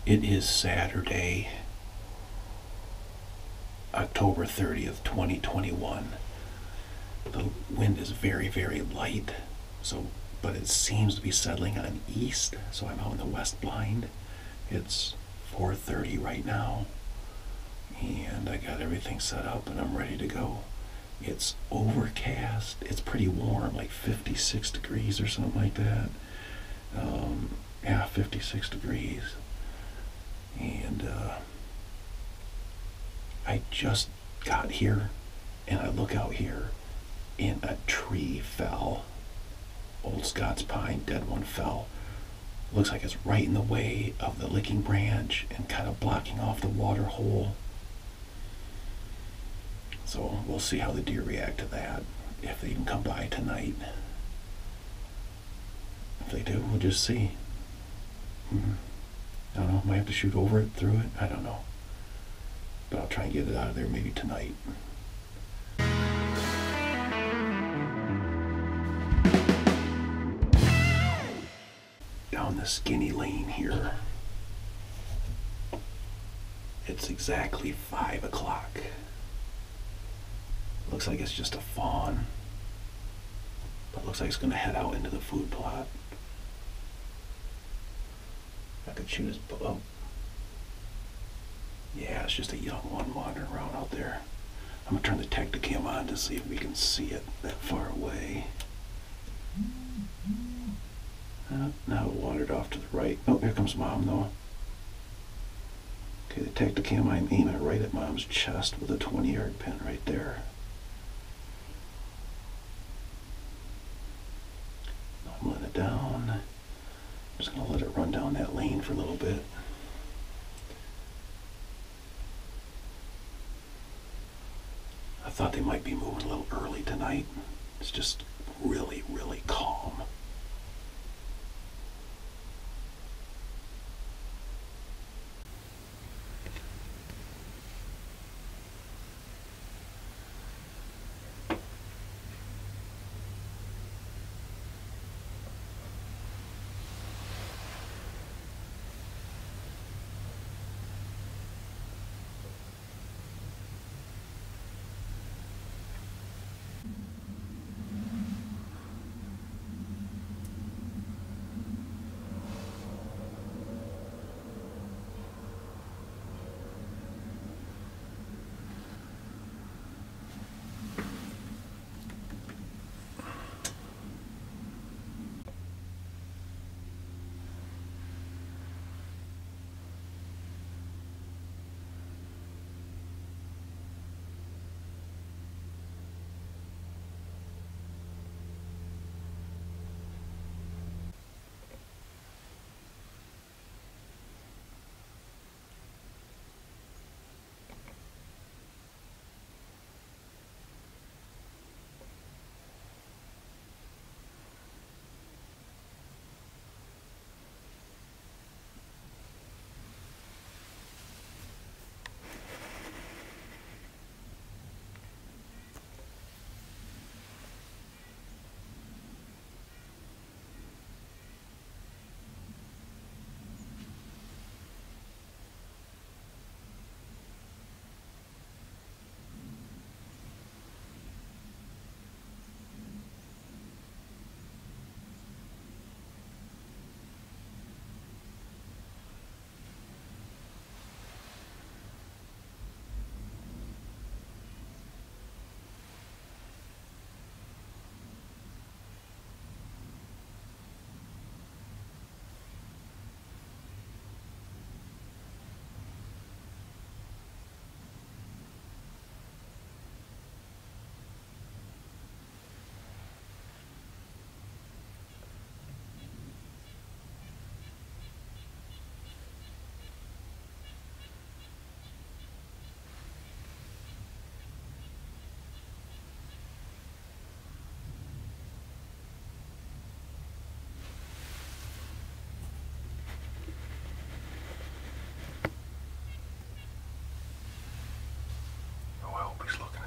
It is Saturday, October 30th, 2021. The wind is very, very light, but it seems to be settling on east, so I'm out in the west blind. It's 4:30 right now, and I got everything set up and I'm ready to go. It's overcast. It's pretty warm, like 56 degrees or something like that. Yeah, 56 degrees. And I just got here, and I look out here, and a tree fell. Old Scots pine, dead one, fell. Looks like it's right in the way of the licking branch and kind of blocking off the water hole. So we'll see how the deer react to that, if they even come by tonight. If they do, we'll just see. I don't know, might have to shoot over it, through it, I don't know. But I'll try and get it out of there maybe tonight. Down the skinny lane here. It's exactly 5 o'clock. Looks like it's just a fawn. But looks like it's gonna head out into the food plot. I could shoot his bow. Yeah, it's just a young one wandering around out there. I'm gonna turn the Tacticam on to see if we can see it that far away. Now it wandered off to the right. Oh, here comes Mom though. Okay, the Tacticam, I'm aiming right at Mom's chest with a 20-yard pin right there. I'm letting it down. I'm just gonna let it run down that lane for a little bit. I thought they might be moving a little early tonight. It's just really, really calm.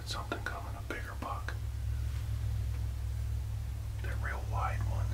Something coming, a bigger buck. That real wide one.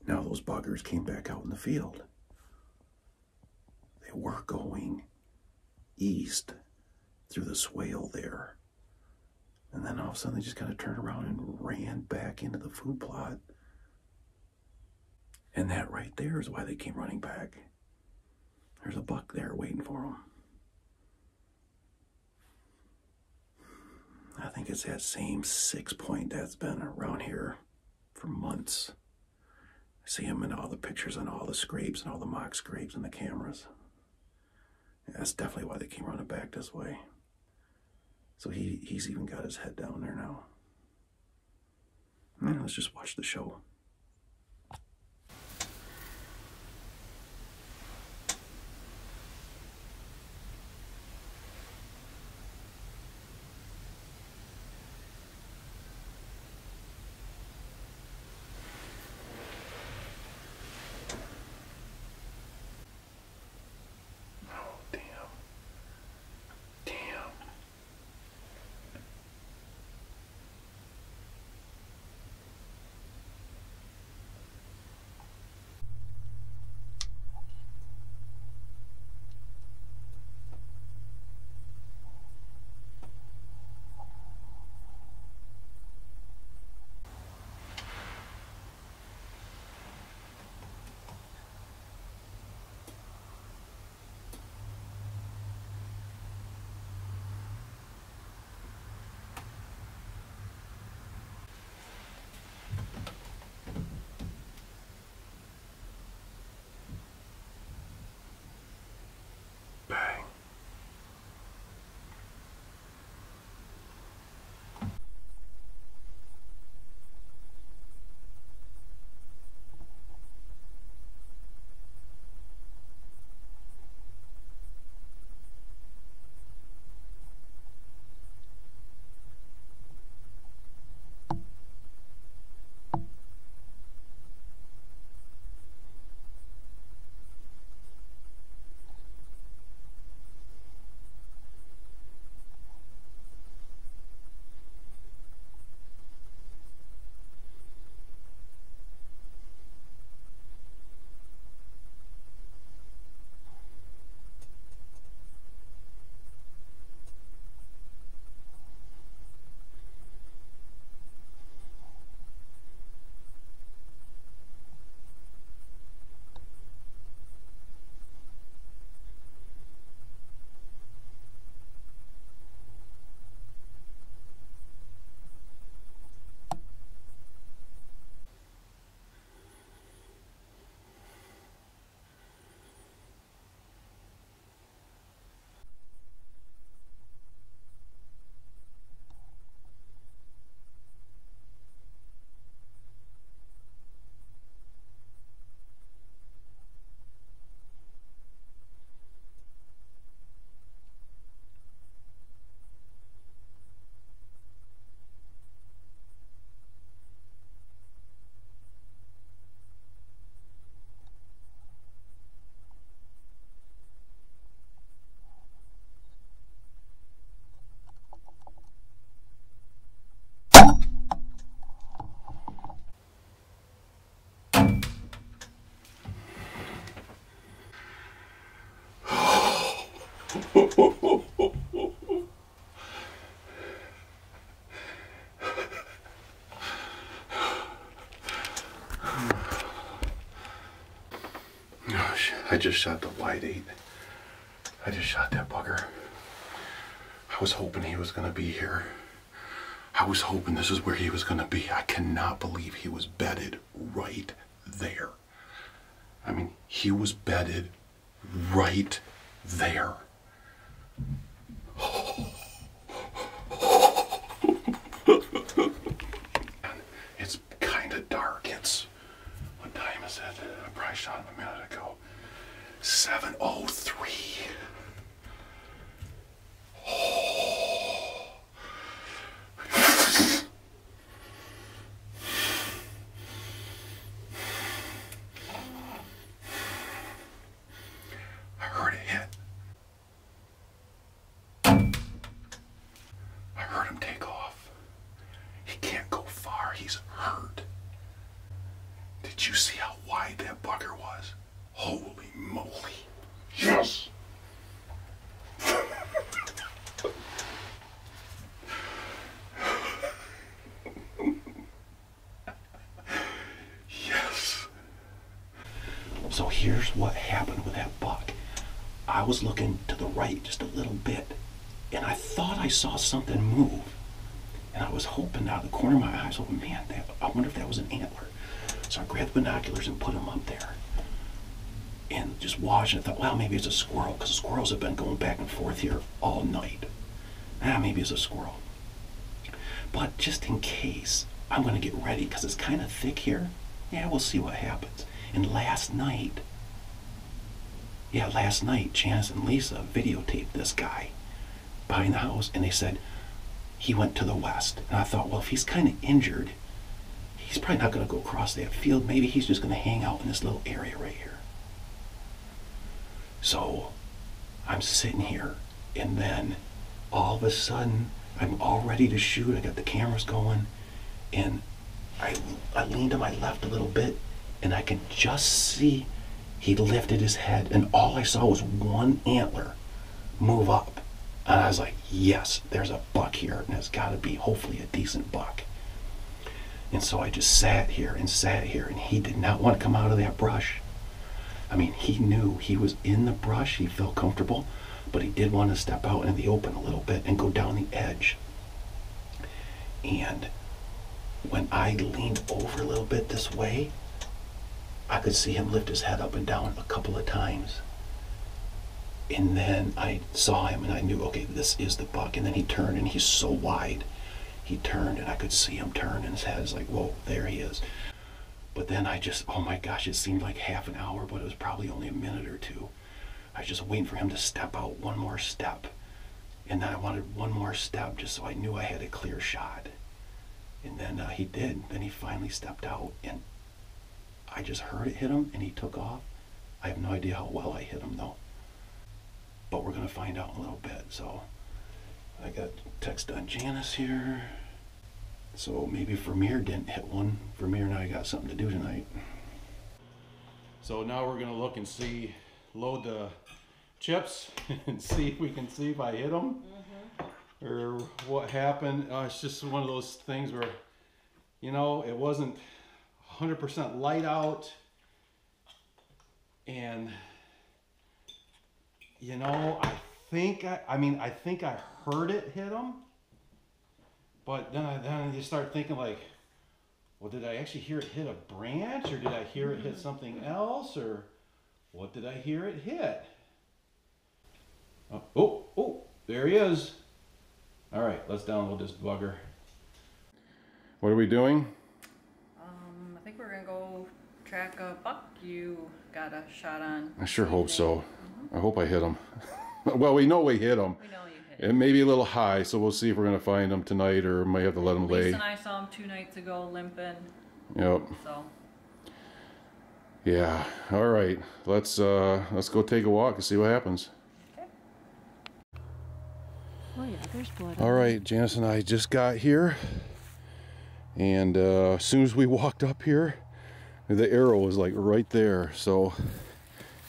Now those buggers came back out in the field. They were going east through the swale there. And then all of a sudden they just kind of turned around and ran back into the food plot. And that right there is why they came running back. There's a buck there waiting for them. I think it's that same 6-point that's been around here for months. I see him in all the pictures and all the scrapes and all the mock scrapes and the cameras. Yeah, that's definitely why they came running back this way. So he's even got his head down there now. Let's just watch the show. Bang. Gosh, I just shot the wide 8. I just shot that bugger. I was hoping he was going to be here. I was hoping this is where he was going to be. I cannot believe he was bedded right there. I mean, he was bedded right there. It's kind of dark. It's, what time is it? I probably shot him a minute ago. 7:03. I heard it hit. here's what happened with that buck. I was looking to the right just a little bit, and I thought I saw something move. And I was hoping out of the corner of my eyes, oh man, I wonder if that was an antler. So I grabbed the binoculars and put them up there. And just watched and I thought, well, maybe it's a squirrel, because the squirrels have been going back and forth here all night. Maybe it's a squirrel. But just in case, I'm going to get ready, because it's kind of thick here. Yeah, we'll see what happens. And last night, Janice and Lisa videotaped this guy behind the house, and they said he went to the west. And I thought, well, if he's kind of injured, he's probably not going to go across that field. Maybe he's just going to hang out in this little area right here. So I'm sitting here, and then all of a sudden, I'm all ready to shoot. I got the cameras going, and I leaned to my left a little bit, and I could just see he lifted his head, and all I saw was one antler move up. And I was like, yes, there's a buck here, and it's got to be hopefully a decent buck. And so I just sat here, and he did not want to come out of that brush. I mean, he knew he was in the brush, he felt comfortable, but he did want to step out in the open a little bit and go down the edge. And when I leaned over a little bit this way, I could see him lift his head up and down a couple of times. And then I saw him and I knew, okay, this is the buck. And then he turned, and he's so wide. He turned and I could see him turn, and his head is like, whoa, there he is. But then I just, oh my gosh, it seemed like half an hour, but it was probably only a minute or two. I was just waiting for him to step out one more step. And then I wanted one more step just so I knew I had a clear shot. And then he did. Then he finally stepped out, and I just heard it hit him, and he took off. I have no idea how well I hit him, though. But we're going to find out in a little bit. So I got text on Janice here. So maybe Vermeer didn't hit one. Vermeer and I got something to do tonight. So now we're going to look and see, load the chips and see if we can see if I hit them. Or what happened. It's just one of those things where, you know, it wasn't 100% light out, and you know, I think I heard it hit him, but then you start thinking like, well, did I actually hear it hit a branch, or did I hear it hit something else, or what did I hear it hit? Oh, there he is. All right, let's download this bugger. What are we doing? I think we're gonna go track a buck you got a shot on. I sure hope so. I hope I hit him. Well, we know we hit him. We know you hit him. It may be a little high, so we'll see if we're gonna find him tonight, or might have to let him lay. Lisa and I saw him 2 nights ago limping. Yep. So. Yeah. All right. Let's go take a walk and see what happens. Oh yeah, there's blood. All right, Janice and I just got here, and as soon as we walked up here, the arrow was like right there. So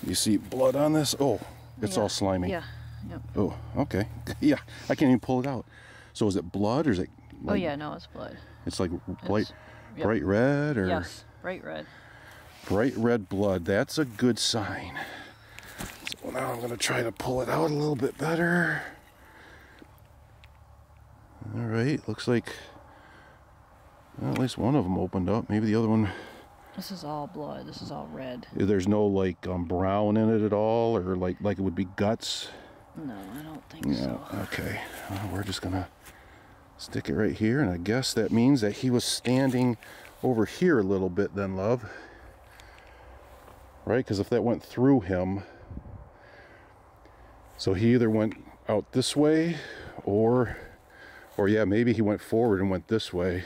you see blood on this? Oh, it's all slimy. Yeah. Yep. Oh, okay. Yeah, I can't even pull it out. So is it blood, or is it? Like, oh yeah, no, it's blood. It's like bright Yep. red, or? Yes, bright red. Bright red blood. That's a good sign. So now I'm going to try to pull it out a little bit better. All right, looks like, well, at least one of them opened up. Maybe the other one. This is all blood. This is all red. There's no like brown in it at all, or like it would be guts. No, I don't think so. Okay, well, we're just gonna stick it right here, and I guess that means that he was standing over here a little bit then, love. Right, because if that went through him, so he either went out this way, or yeah, maybe he went forward and went this way.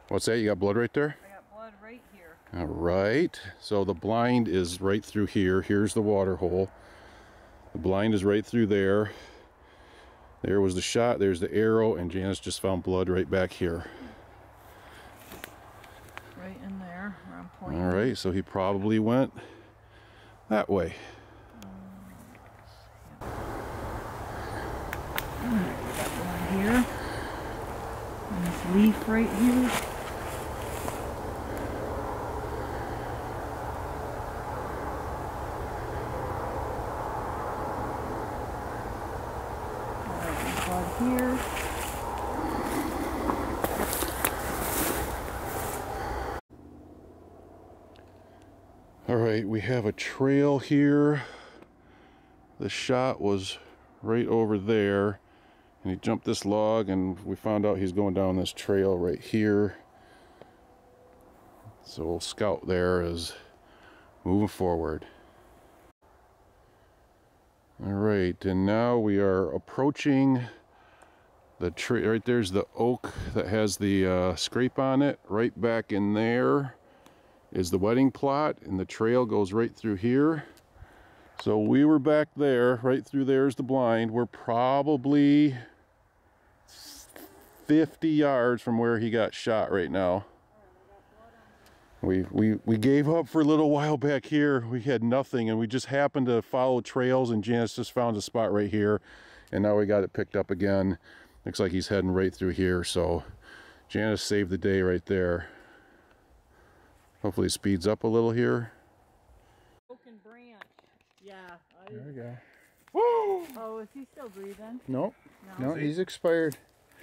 What's that? You got blood right there? I got blood right here. All right. So the blind is right through here. Here's the water hole. The blind is right through there. There was the shot. There's the arrow. And Janice just found blood right back here. Right in there where I'm pointing. All right. So he probably went that way. Got one here. And this leaf right here. here. All right, we have a trail here. The shot was right over there, and he jumped this log, and we found out he's going down this trail right here. So we'll scout there as moving forward. All right, and now we are approaching the tree. Right there's the oak that has the scrape on it. Right back in there is the wedding plot, and the trail goes right through here. So we were back there, right through there's the blind. We're probably 50 yards from where he got shot right now. We gave up for a little while back here. We had nothing, and we just happened to follow trails, and Janice just found a spot right here, and now we got it picked up again. Looks like he's heading right through here, so Janice saved the day right there. Hopefully it speeds up a little here. Broken branch. Yeah. There we go. Woo! Oh, is he still breathing? Nope. No. No, he's expired.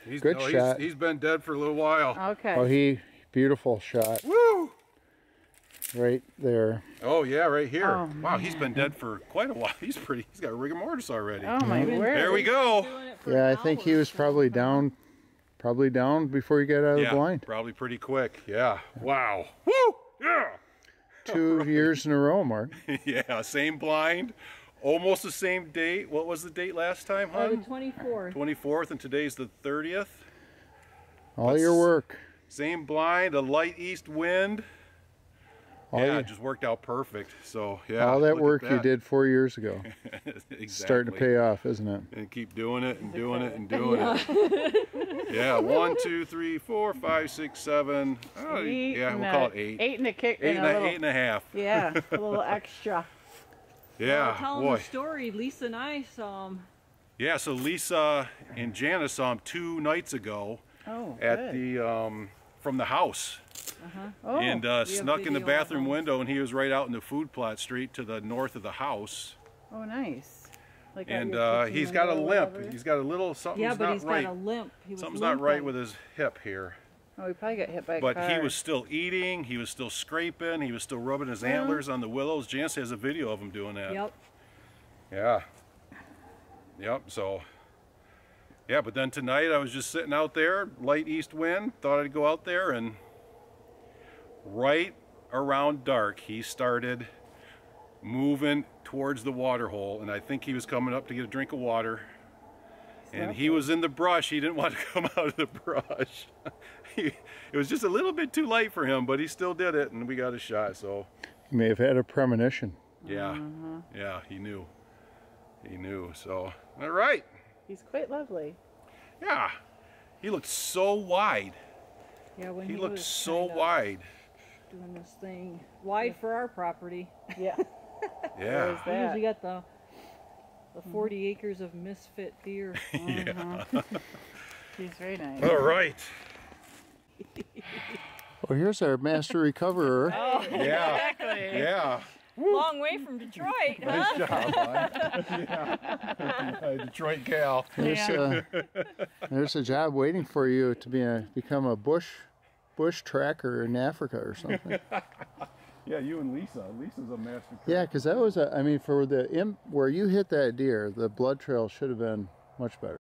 Good no, shot. He's been dead for a little while. Okay. Oh, beautiful shot. Woo! Right there. Oh yeah, right here. Oh, wow, he's been dead for quite a while. He's got rigor mortis already. Oh my word. There we go. Yeah, I think he was probably down before he got out of the blind. Probably pretty quick. Yeah. Wow. Woo! Yeah. 2 years in a row, Mark. Yeah, same blind. Almost the same date. What was the date last time, The hon? 24th. 24th, and today's the 30th. All your work. Same blind, a light east wind. All It just worked out perfect. So yeah. all that look work at you did 4 years ago. Exactly. Starting to pay off, isn't it? And keep doing it and doing it and doing it. Yeah, 1, 2, 3, 4, 5, 6, 7. Oh, yeah, we'll call it 8. 8 and a kick. 8 and a half. Yeah, a little extra. Yeah, Tell them boy. the story. Lisa and I saw him. Yeah, so Lisa and Janice saw him 2 nights ago Oh, at good. the from the house, Oh, and snuck in the video of bathroom him. window, and he was right out in the food plot straight to the north of the house. oh, nice. Like at And your kitchen he's got a window or limp. whatever. He's got a little something's Yeah, but not he's right. got a limp. He was Something's not right limping. with his hip here. Oh, he probably got hit by a But car. he was still eating. He was still scraping. He was still rubbing his antlers on the willows. Janice has a video of him doing that. Yep. Yeah. Yep. So. Yeah, but then tonight I was just sitting out there, light east wind. Thought I'd go out there, and right around dark he started moving towards the water hole, and I think he was coming up to get a drink of water. And he was in the brush. He didn't want to come out of the brush. It was just a little bit too light for him, but he still did it, and we got a shot. So He may have had a premonition. yeah, yeah, he knew. He knew. So all right. He's quite lovely. Yeah, he looked so wide. Yeah, when He looked was so kinda wide. doing this thing wide for our property. Yeah. Yeah. We usually got the 40 acres of misfit deer. Yeah. He's very nice. All right. Well, here's our master recoverer. Yeah. Exactly. Yeah. Long way from Detroit, huh? Nice job, hon. Yeah. Detroit gal. There's a job waiting for you to become a bush tracker in Africa or something. Yeah, you and Lisa. Lisa's a master. Yeah, because that was I mean, for where you hit that deer, the blood trail should have been much better.